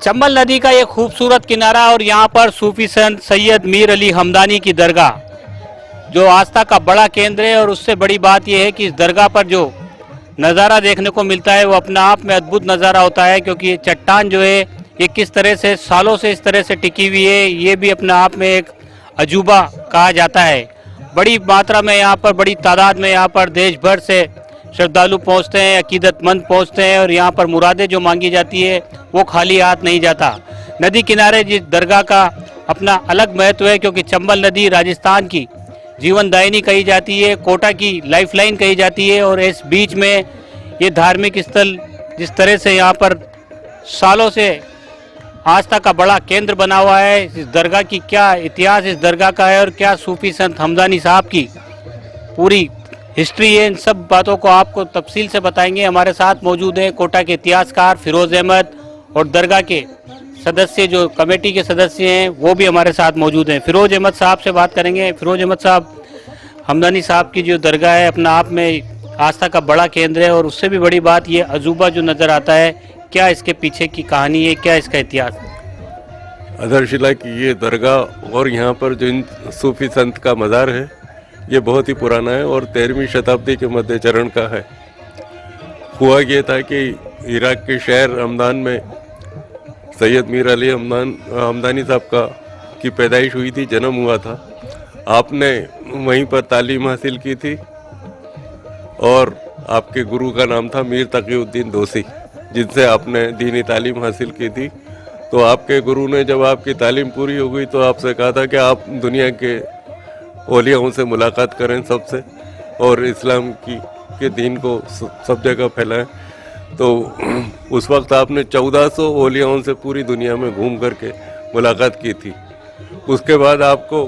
चंबल नदी का ये खूबसूरत किनारा और यहाँ पर सूफी संत सैयद मीर अली हमदानी की दरगाह जो आस्था का बड़ा केंद्र है। और उससे बड़ी बात यह है कि इस दरगाह पर जो नज़ारा देखने को मिलता है वो अपने आप में अद्भुत नज़ारा होता है, क्योंकि ये चट्टान जो है ये किस तरह से सालों से इस तरह से टिकी हुई है, ये भी अपने आप में एक अजूबा कहा जाता है। बड़ी मात्रा में यहाँ पर, बड़ी तादाद में यहाँ पर देश भर से श्रद्धालु पहुँचते हैं, अकीदतमंद पहुँचते हैं और यहाँ पर मुरादें जो मांगी जाती है वो खाली हाथ नहीं जाता। नदी किनारे जिस दरगाह का अपना अलग महत्व है, क्योंकि चंबल नदी राजस्थान की जीवनदायिनी कही जाती है, कोटा की लाइफलाइन कही जाती है। और इस बीच में ये धार्मिक स्थल जिस तरह से यहाँ पर सालों से आस्था का बड़ा केंद्र बना हुआ है, इस दरगाह की क्या इतिहास इस दरगाह का है और क्या सूफी संत हमदानी साहब की पूरी हिस्ट्री है, इन सब बातों को आपको तफसील से बताएंगे। हमारे साथ मौजूद हैं कोटा के इतिहासकार फिरोज अहमद और दरगाह के सदस्य जो कमेटी के सदस्य हैं वो भी हमारे साथ मौजूद हैं। फिरोज अहमद साहब से बात करेंगे। फिरोज अहमद साहब, हमदानी साहब की जो दरगाह है अपना आप में आस्था का बड़ा केंद्र है और उससे भी बड़ी बात ये अजूबा जो नज़र आता है, क्या इसके पीछे की कहानी है, क्या इसका इतिहास है? अदरशिला की ये दरगाह और यहाँ पर जो इन सूफी संत का मज़ार है ये बहुत ही पुराना है और 13वीं शताब्दी के मध्य चरण का है। हुआ ये था कि इराक के शहर हमदान में सैयद मीर अली हमदानी साहब की पैदाइश हुई थी, जन्म हुआ था। आपने वहीं पर तालीम हासिल की थी और आपके गुरु का नाम था मीर तकीउद्दीन दोसी, जिनसे आपने दीनी तालीम हासिल की थी। तो आपके गुरु ने जब आपकी तालीम पूरी हो गई तो आपसे कहा था कि आप दुनिया के औलियाओं से मुलाकात करें सबसे और इस्लाम के दीन को सब जगह फैलाएं। तो उस वक्त आपने 1400 औलियाओं से पूरी दुनिया में घूम करके मुलाकात की थी। उसके बाद आपको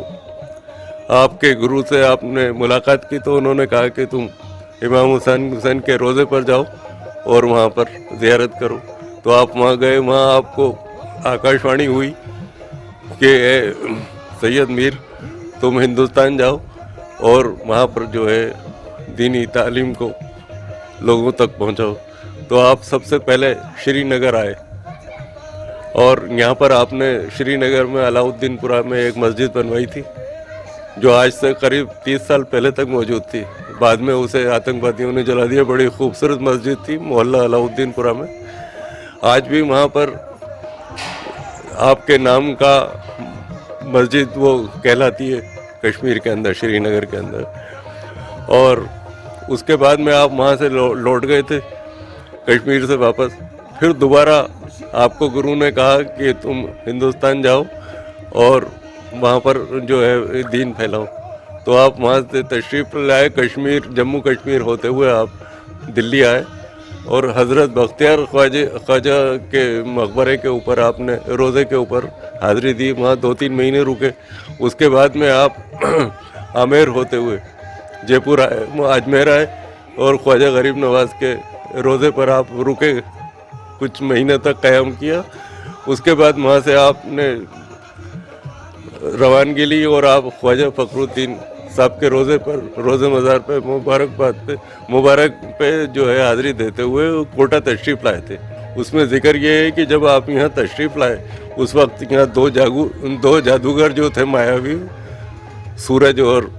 आपके गुरु से आपने मुलाकात की तो उन्होंने कहा कि तुम इमाम हुसैन के रोज़े पर जाओ और वहाँ पर ज़ियारत करो। तो आप वहाँ गए, वहाँ आपको आकाशवाणी हुई कि सैयद मीर तुम हिंदुस्तान जाओ और वहाँ पर जो है दीनी तालीम को लोगों तक पहुँचाओ। तो आप सबसे पहले श्रीनगर आए और यहाँ पर आपने श्रीनगर में अलाउद्दीनपुरा में एक मस्जिद बनवाई थी जो आज से करीब 30 साल पहले तक मौजूद थी। बाद में उसे आतंकवादियों ने जला दिया। बड़ी खूबसूरत मस्जिद थी मोहल्ला अलाउद्दीनपुरा में। आज भी वहाँ पर आपके नाम का मस्जिद वो कहलाती है कश्मीर के अंदर, श्रीनगर के अंदर। और उसके बाद में आप वहाँ से लौट गए थे कश्मीर से वापस। फिर दोबारा आपको गुरु ने कहा कि तुम हिंदुस्तान जाओ और वहाँ पर जो है दीन फैलाओ। तो आप वहाँ से तशरीफ़ लाए कश्मीर, जम्मू कश्मीर होते हुए आप दिल्ली आए और हज़रत बख्तियार ख्वाजा के मकबरे के ऊपर आपने रोज़े के ऊपर हाज़िरी दी। वहाँ 2-3 महीने रुके। उसके बाद में आप आमेर होते हुए जयपुर आए, अजमेर आए और ख्वाजा गरीब नवाज़ के रोज़े पर आप रुके, कुछ महीने तक क़याम किया। उसके बाद वहाँ से आपने रवानगी ली और आप ख्वाजा फ़खरुद्दीन साहब के रोज़े मज़ार पे मुबारक पे जो है हाज़िरी देते हुए कोटा तशरीफ़ लाए थे। उसमें ज़िक्र ये है कि जब आप यहाँ तशरीफ़ लाए उस वक्त यहाँ दो जादूगर जो थे मायावी, सूरज और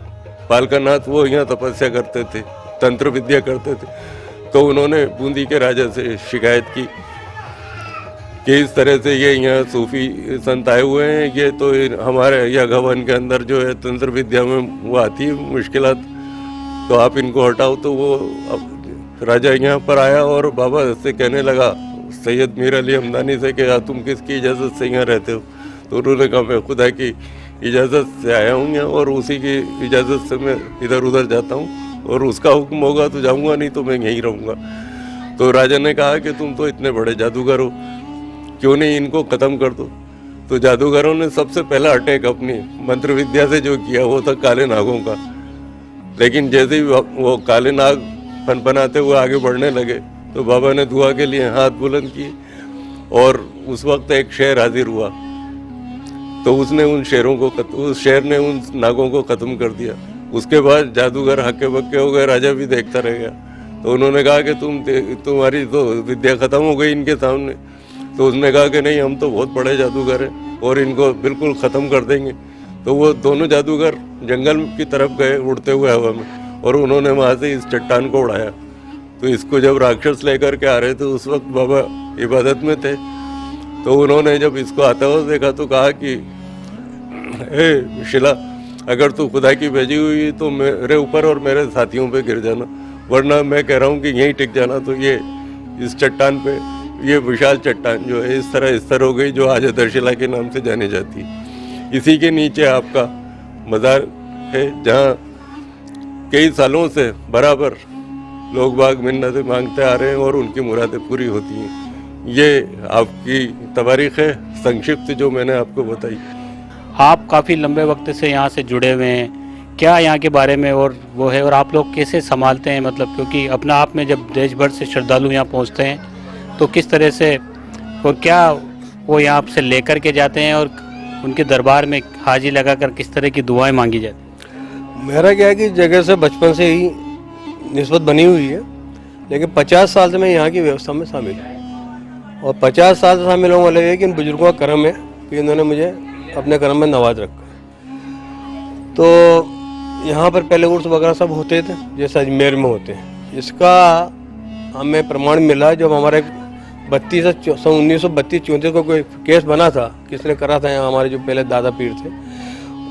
पालकानाथ, वो यहाँ तपस्या करते थे, तंत्र विद्या करते थे। तो उन्होंने बूंदी के राजा से शिकायत की कि इस तरह से ये यहाँ सूफी संत आए हुए हैं, ये तो हमारे या भवन के अंदर जो है तंत्र विद्या में वो आती है मुश्किलात, तो आप इनको हटाओ। तो वो अब राजा यहाँ पर आया और बाबा से कहने लगा सैयद मीर अली हमदानी से कि तुम किसकी इजाज़त से यहाँ रहते हो? तो उन्होंने कहा मैं खुदा की इजाज़त से आया हूँ यहाँ और उसी की इजाज़त से मैं इधर उधर जाता हूँ और उसका हुक्म होगा तो जाऊँगा, नहीं तो मैं यहीं रहूँगा। तो राजा ने कहा कि तुम तो इतने बड़े जादूगर हो, क्यों नहीं इनको ख़त्म कर दो? तो जादूगरों ने सबसे पहला अटैक अपनी मंत्र विद्या से जो किया वो था काले नागों का। लेकिन जैसे ही वो काले नाग फनफनाते हुए आगे बढ़ने लगे तो बाबा ने दुआ के लिए हाथ बुलंद किए और उस वक्त एक शेर हाजिर हुआ। तो उसने उस शेर ने उन नागों को ख़त्म कर दिया। उसके बाद जादूगर हक्के बक्के हो गए, राजा भी देखता रह गया। तो उन्होंने कहा कि तुम्हारी तो विद्या ख़त्म हो गई इनके सामने। तो उसने कहा कि नहीं, हम तो बहुत बड़े जादूगर हैं और इनको बिल्कुल ख़त्म कर देंगे। तो वो दोनों जादूगर जंगल की तरफ गए उड़ते हुए हवा में, और उन्होंने वहाँ से इस चट्टान को उड़ाया। तो इसको जब राक्षस लेकर के आ रहे थे, उस वक्त बाबा इबादत में थे, तो उन्होंने जब इसको आता हुआ देखा तो कहा कि ए शिला, अगर तू खुदा की भेजी हुई तो मेरे ऊपर और मेरे साथियों पे गिर जाना, वरना मैं कह रहा हूँ कि यहीं टिक जाना। तो ये इस चट्टान पे, ये विशाल चट्टान जो है इस तरह हो गई, जो आज अदरशिला के नाम से जानी जाती है। इसी के नीचे आपका मज़ार है, जहाँ कई सालों से बराबर लोग बाग मिन्नतें मांगते आ रहे हैं और उनकी मुरादें पूरी होती हैं। ये आपकी तवारीख़ है संक्षिप्त जो मैंने आपको बताई। आप काफ़ी लंबे वक्त से यहाँ से जुड़े हुए हैं, क्या यहाँ के बारे में और वो है, और आप लोग कैसे संभालते हैं, मतलब क्योंकि अपना आप में जब देश भर से श्रद्धालु यहाँ पहुँचते हैं तो किस तरह से और क्या वो यहाँ से लेकर के जाते हैं और उनके दरबार में हाजी लगाकर किस तरह की दुआएं मांगी जाती हैं? मेरा क्या है कि जगह से बचपन से ही निस्बत बनी हुई है, लेकिन 50 साल से मैं यहाँ की व्यवस्था में शामिल हूँ। और 50 साल से शामिल होने वाले है कि इन बुजुर्गों का कर्म है कि इन्होंने मुझे अपने कर्म में नवाज रखा। तो यहाँ पर पहले उर्स वगैरह सब होते थे जैसे अजमेर में होते हैं। इसका हमें प्रमाण मिला जब हमारे 1932-34 को कोई केस बना था, किसने करा था यहाँ, हमारे जो पहले दादा पीर थे,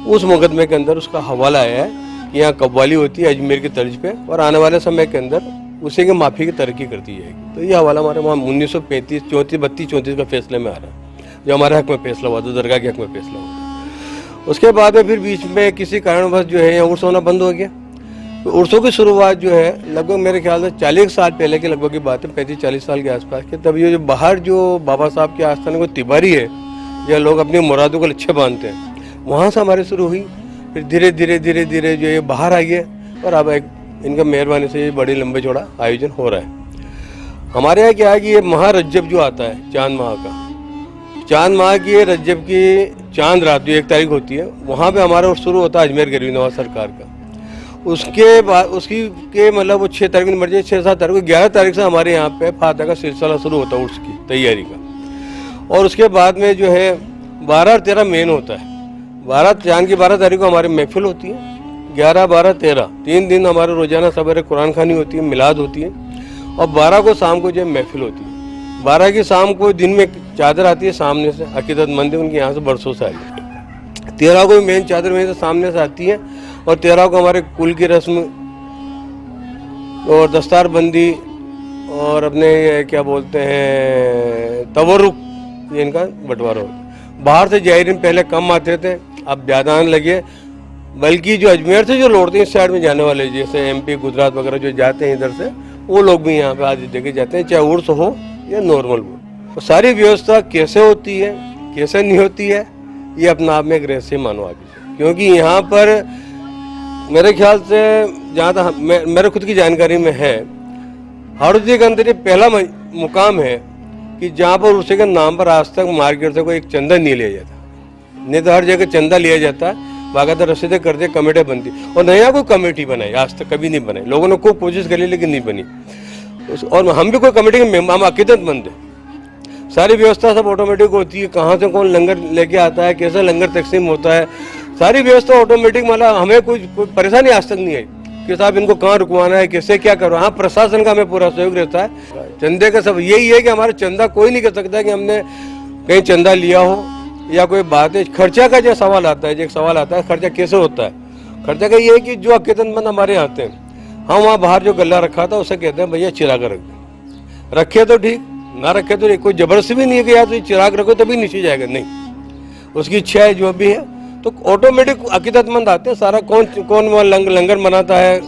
उस मुकदमे के अंदर उसका हवाला आया है कि यहाँ कव्वाली होती है अजमेर की तर्ज पे, और आने वाले समय के अंदर उसी के माफ़ी की तरक्की कर दी जाएगी। तो ये हवाला हमारे वहाँ 1932 का फैसले में आ रहा है, जो हमारे हक में फैसला हुआ था, दरगाह के हक में फैसला हुआ था। उसके बाद में फिर बीच में किसी कारणवश जो है यहाँ उर्स होना बंद हो गया। तो उर्सों की शुरुआत जो है लगभग मेरे ख्याल से 40 साल पहले की लगभग की बात है, 35-40 साल के आसपास के। तब ये जो बाहर जो बाबा साहब के आस्थान को तिबारी है, या लोग अपनी मुरादों को लच्छे बांधते हैं, वहाँ से हमारी शुरू हुई। फिर धीरे धीरे जो ये बाहर आई है, और अब एक इनका मेहरबानी से ये बड़ी लंबे चौड़ा आयोजन हो रहा है। हमारे यहाँ क्या है कि ये महारज्जब जो आता है चांद माह का, चांद माह की रज्जब की चांद रात जो 1 तारीख होती है, वहाँ पे हमारा शुरू होता है अजमेर गरीब नवाज सरकार का। उसके बाद उसकी के मतलब वो 6 तारीख की मर्जी, 6-7 तारीख को 11 तारीख से हमारे यहाँ पे फातह का सिलसिला शुरू होता है उर्स की तैयारी का। और उसके बाद में जो है 12 और 13 मेन होता है। 12 चांद की 12 तारीख को हमारी महफिल होती है, 11, 12, 13 3 दिन हमारे रोजाना सवेरे कुरान खानी होती है, मिलाद होती है, और 12 को शाम को जो है महफिल होती है। 12 की शाम को दिन में चादर आती है सामने से, अकीदतमंद है उनके यहाँ से बरसों से आई है। 13 को मेन चादर वहीं से सामने से आती है, और 13 को हमारे कुल की रस्म और दस्तारबंदी और अपने क्या बोलते हैं तवरुक, ये इनका बंटवारा होता है। बाहर से जायरीन पहले कम आते थे, अब ज़्यादा आने लगे, बल्कि जो अजमेर से जो लौटते हैं इस साइड में जाने वाले, जैसे MP गुजरात वगैरह जो जाते हैं इधर से, वो लोग भी यहाँ पे आज देखे जाते हैं, चाहे उर्स हो या नॉर्मल हो। तो सारी व्यवस्था कैसे होती है कैसे नहीं होती है, ये अपना आप में एक रहस्य मानो आगे, क्योंकि यहाँ पर मेरे ख्याल से जहाँ तक मेरे खुद की जानकारी में है, हाड़ौती के अंदर ये पहला मुकाम है कि जहाँ पर उसी के नाम पर आज तक मार्केट से कोई एक चंदा नहीं लिया जाता। नहीं तो हर जगह चंदा लिया जाता है, बाकायदा रसीदें करते, कमेटी बनती, और नया कोई कमेटी बनाई आज तक कभी नहीं बनाई। लोगों ने खूब कोशिश करी लेकिन नहीं बनी। और हम भी कोई कमेटी के हम अकीदतमंद हैं। सारी व्यवस्था सब ऑटोमेटिक होती है, कहाँ से कौन लंगर लेके आता है, कैसे लंगर तकसीम होता है, सारी व्यवस्था ऑटोमेटिक। मतलब हमें कोई परेशानी आज तक नहीं आई कि साहब इनको कहाँ रुकवाना है, कैसे क्या करो। हाँ, प्रशासन का हमें पूरा सहयोग रहता है। चंदे का सब यही है कि हमारा चंदा कोई नहीं कर सकता कि हमने कहीं चंदा लिया हो या कोई बात है। खर्चा का जो सवाल आता है, जो एक सवाल आता है खर्चा कैसे होता है, खर्चा का ये है कि जो अकीदतमंद हमारे आते हैं, हम वहाँ बाहर जो गल्ला रखा था उसे कहते हैं भैया चिराग रख दे, रखे तो ठीक, ना रखे तो कोई जबरदस्ती भी नहीं है कि यार तो चिराग रखो तभी नीचे जाएगा, नहीं, उसकी इच्छा है जो भी है। तो ऑटोमेटिक अकीदतमंद आते हैं। सारा कौन लंगर बनाता है,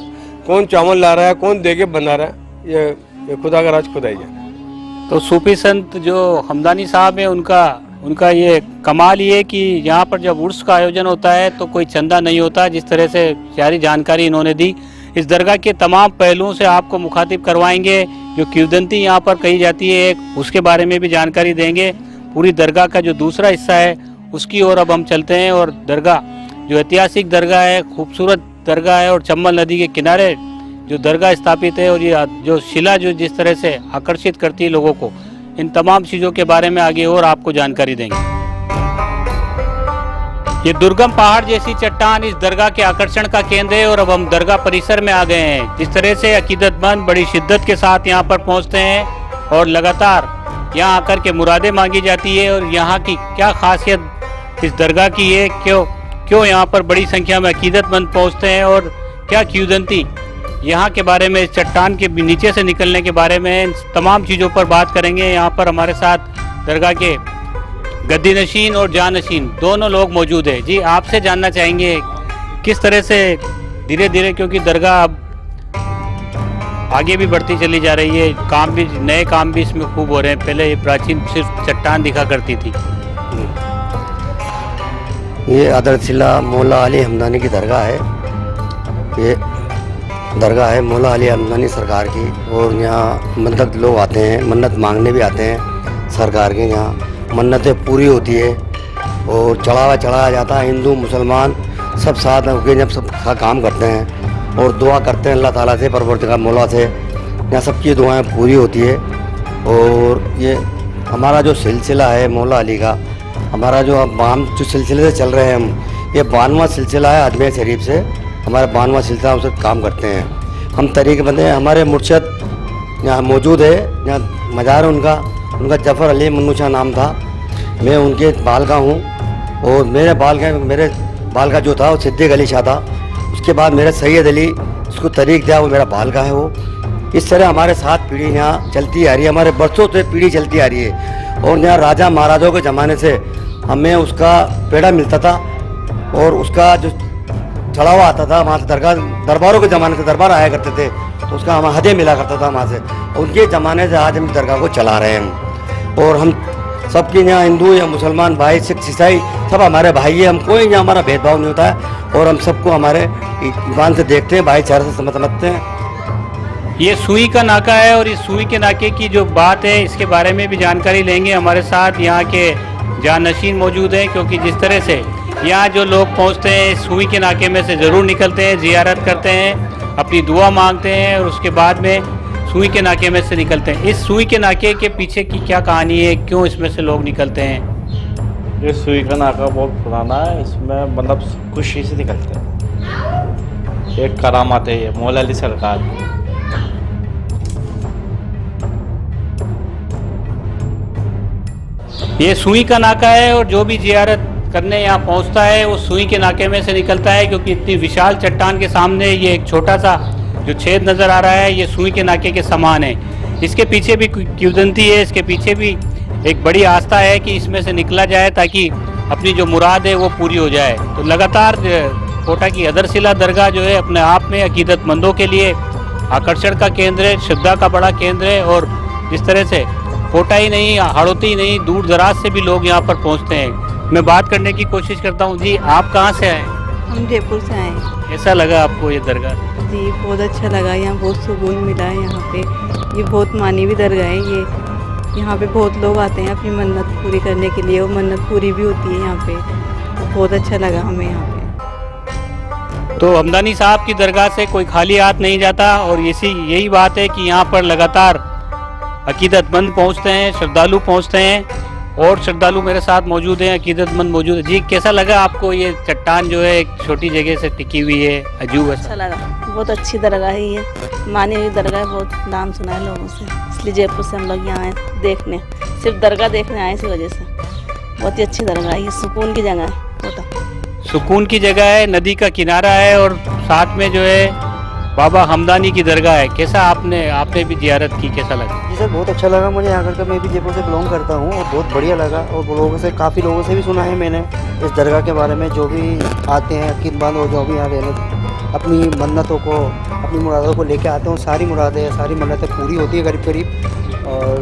कौन चावल ला रहा है, कौन दे के बना रहा है, ये खुदा का राज खुदा ही जाने। तो सूफी संत जो हमदानी साहब है, उनका ये कमाल ये कि यहाँ पर जब उर्स का आयोजन होता है तो कोई चंदा नहीं होता। जिस तरह से सारी जानकारी इन्होंने दी, इस दरगाह के तमाम पहलुओं से आपको मुखातिब करवाएंगे। जो किवदंती यहाँ पर कही जाती है उसके बारे में भी जानकारी देंगे। पूरी दरगाह का जो दूसरा हिस्सा है उसकी ओर अब हम चलते हैं। और दरगाह जो ऐतिहासिक दरगाह है, खूबसूरत दरगाह है, और चंबल नदी के किनारे जो दरगाह स्थापित है, और ये जो शिला जो जिस तरह से आकर्षित करती है लोगों को, इन तमाम चीज़ों के बारे में आगे और आपको जानकारी देंगे। ये दुर्गम पहाड़ जैसी चट्टान इस दरगाह के आकर्षण का केंद्र है और अब हम दरगाह परिसर में आ गए हैं। जिस तरह से अकीदतमंद बड़ी शिद्दत के साथ यहाँ पर पहुँचते हैं और लगातार यहाँ आकर के मुरादें मांगी जाती है। और यहाँ की क्या खासियत इस दरगाह की है, क्यों यहाँ पर बड़ी संख्या में अकीदतमंद पहुँचते हैं और क्या किंवदंती यहाँ के बारे में, इस चट्टान के नीचे से निकलने के बारे में, इन तमाम चीज़ों पर बात करेंगे। यहाँ पर हमारे साथ दरगाह के गद्दी नशीन और जानशीन दोनों लोग मौजूद हैं। जी, आपसे जानना चाहेंगे किस तरह से धीरे धीरे, क्योंकि दरगाह अब आगे भी बढ़ती चली जा रही है, काम भी, नए काम भी इसमें खूब हो रहे हैं। पहले ये प्राचीन सिर्फ चट्टान दिखा करती थी। ये अदरसिला मौला अली हमदानी की दरगाह है। ये दरगाह है मौला अली हमदानी सरकार की, और यहाँ मन्नत लोग आते हैं, मन्नत मांगने भी आते हैं सरकार के। यहाँ मन्नतें पूरी होती है और चढ़ाया जाता है। हिंदू मुसलमान सब साथ होकर जब सब काम करते हैं और दुआ करते हैं अल्लाह ताला से, परवरदिगार मौला से। यहाँ सबकी दुआएं पूरी होती है। और ये हमारा जो सिलसिला है मौला अली का, हमारा जो अब हम जो सिलसिले से चल रहे हैं हम, ये 92वां सिलसिला है अजमेर शरीफ से। हमारा 92वां सिलसिला, हम सब काम करते हैं। हम तरीके बंदे हैं। हमारे मुर्शद यहाँ मौजूद है, यहाँ मज़ार है उनका जफ़र अली मन्नूशाह नाम था। मैं उनके बाल का हूँ और मेरे बाल का जो था वो सिद्दीक अली शाह था। उसके बाद मेरा सैयद अली, उसको तरीक दिया, वो मेरा बाल का है। वो इस तरह हमारे 7 पीढ़ी यहाँ चलती आ रही है, हमारे बरसों से पीढ़ी चलती आ रही है। और यहाँ राजा महाराजाओं के ज़माने से हमें उसका पेड़ा मिलता था और उसका जो चढ़ावा आता था वहाँ से दरबारों के ज़माने से दरबार आया करते थे, तो उसका हमें हदिया मिला करता था वहाँ से। उनके ज़माने से आज हम दरगाह को चला रहे हैं। और हम सबके यहाँ हिंदू या मुसलमान भाई, सिख ईसाई सब हमारे भाई है। हम कोई यहाँ हमारा भेदभाव नहीं होता है और हम सबको हमारे ईमान से देखते हैं, भाईचारे से समझते हैं। ये सुई का नाका है और इस सुई के नाके की जो बात है इसके बारे में भी जानकारी लेंगे। हमारे साथ यहाँ के जानशीन मौजूद हैं, क्योंकि जिस तरह से यहाँ जो लोग पहुँचते हैं सुई के नाके में से ज़रूर निकलते हैं, ज़ियारत करते हैं, अपनी दुआ मांगते हैं और उसके बाद में सुई के नाके में से निकलते हैं। इस सुई के नाके के पीछे की क्या कहानी है, क्यों इसमें से लोग निकलते हैं? ये सुई का नाका बहुत पुराना है। इसमें मतलब खुशी से निकलते हैं। एक करामात है ये मौला अली सरकार की। ये सुई का नाका है और जो भी जियारत करने यहाँ पहुँचता है वो सुई के नाके में से निकलता है, क्योंकि इतनी विशाल चट्टान के सामने ये एक छोटा सा जो छेद नज़र आ रहा है ये सुई के नाके के समान है। इसके पीछे भी किंवदंती है, इसके पीछे भी एक बड़ी आस्था है कि इसमें से निकला जाए ताकि अपनी जो मुराद है वो पूरी हो जाए। तो लगातार कोटा की अदरसिला दरगाह जो है अपने आप में अकीदतमंदों के लिए आकर्षण का केंद्र है, श्रद्धा का बड़ा केंद्र है। और जिस तरह से कोटा ही नहीं, हाड़ौती ही नहीं, दूर दराज से भी लोग यहाँ पर पहुँचते हैं। मैं बात करने की कोशिश करता हूँ। जी, आप कहाँ से आए? हम जयपुर से आए हैं। कैसा लगा आपको ये दरगाह? जी, बहुत अच्छा लगा। यहाँ बहुत सुकून मिला है। यहाँ पे ये बहुत मानी हुई दरगाह है। ये यहाँ पे बहुत लोग आते हैं अपनी मन्नत पूरी करने के लिए, और मन्नत पूरी भी होती है यहाँ पे। बहुत अच्छा लगा हमें यहाँ पे। तो हमदानी साहब की दरगाह से कोई खाली हाथ नहीं जाता और यही बात है कि यहाँ पर लगातार अकीदतमंद पहुँचते हैं, श्रद्धालु पहुँचते हैं। और श्रद्धालु मेरे साथ मौजूद हैं, अकीदतमंद मौजूद है। जी, कैसा लगा आपको ये चट्टान जो है एक छोटी जगह से टिकी हुई है, अजूब? अच्छा लगा। बहुत अच्छी दरगाह है ये, मानी हुई दरगाह है। बहुत नाम सुना है लोगों से, इसलिए जयपुर से हम लोग यहाँ आए देखने, सिर्फ दरगाह देखने आए इसी वजह से। बहुत ही अच्छी दरगाह है ये, सुकून की जगह है। सुकून की जगह है, नदी का किनारा है और साथ में जो है बाबा हमदानी की दरगाह है। कैसा आपने भी जियारत की, कैसा लगा? जी सर, बहुत अच्छा लगा मुझे यहाँ करके। मैं भी जयपुर से बिलोंग करता हूँ और बहुत बढ़िया लगा। और लोगों से, काफ़ी लोगों से भी सुना है मैंने इस दरगाह के बारे में। जो भी आते हैं अकीदतमंद और जो भी यहाँ रहने अपनी मन्नतों को, अपनी मुरादों को लेके आते हैं, सारी मुरादें, सारी मन्नतें पूरी होती है करीब करीब। और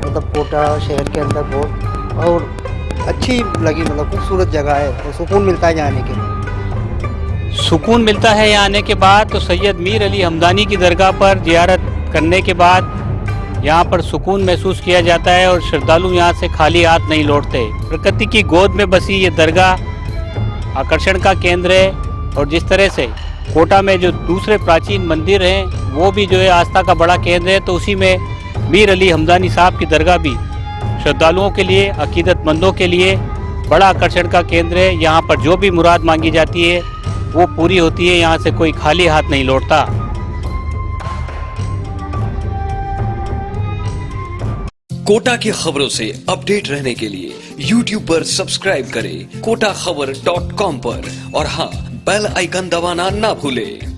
मतलब कोटा शहर के अंदर बहुत और अच्छी लगी, मतलब खूबसूरत जगह है और सुकून मिलता है जाने के। सुकून मिलता है यहाँ आने के बाद। तो सैयद मीर अली हमदानी की दरगाह पर जियारत करने के बाद यहाँ पर सुकून महसूस किया जाता है और श्रद्धालु यहाँ से खाली हाथ नहीं लौटते। प्रकृति की गोद में बसी ये दरगाह आकर्षण का केंद्र है। और जिस तरह से कोटा में जो दूसरे प्राचीन मंदिर हैं वो भी जो है आस्था का बड़ा केंद्र है, तो उसी में मीर अली हमदानी साहब की दरगाह भी श्रद्धालुओं के लिए, अकीदतमंदों के लिए बड़ा आकर्षण का केंद्र है। यहाँ पर जो भी मुराद मांगी जाती है वो पूरी होती है। यहाँ से कोई खाली हाथ नहीं लौटता। कोटा की खबरों से अपडेट रहने के लिए YouTube पर सब्सक्राइब करें kotakhbar.com पर और हाँ, बेल आइकन दबाना ना भूलें।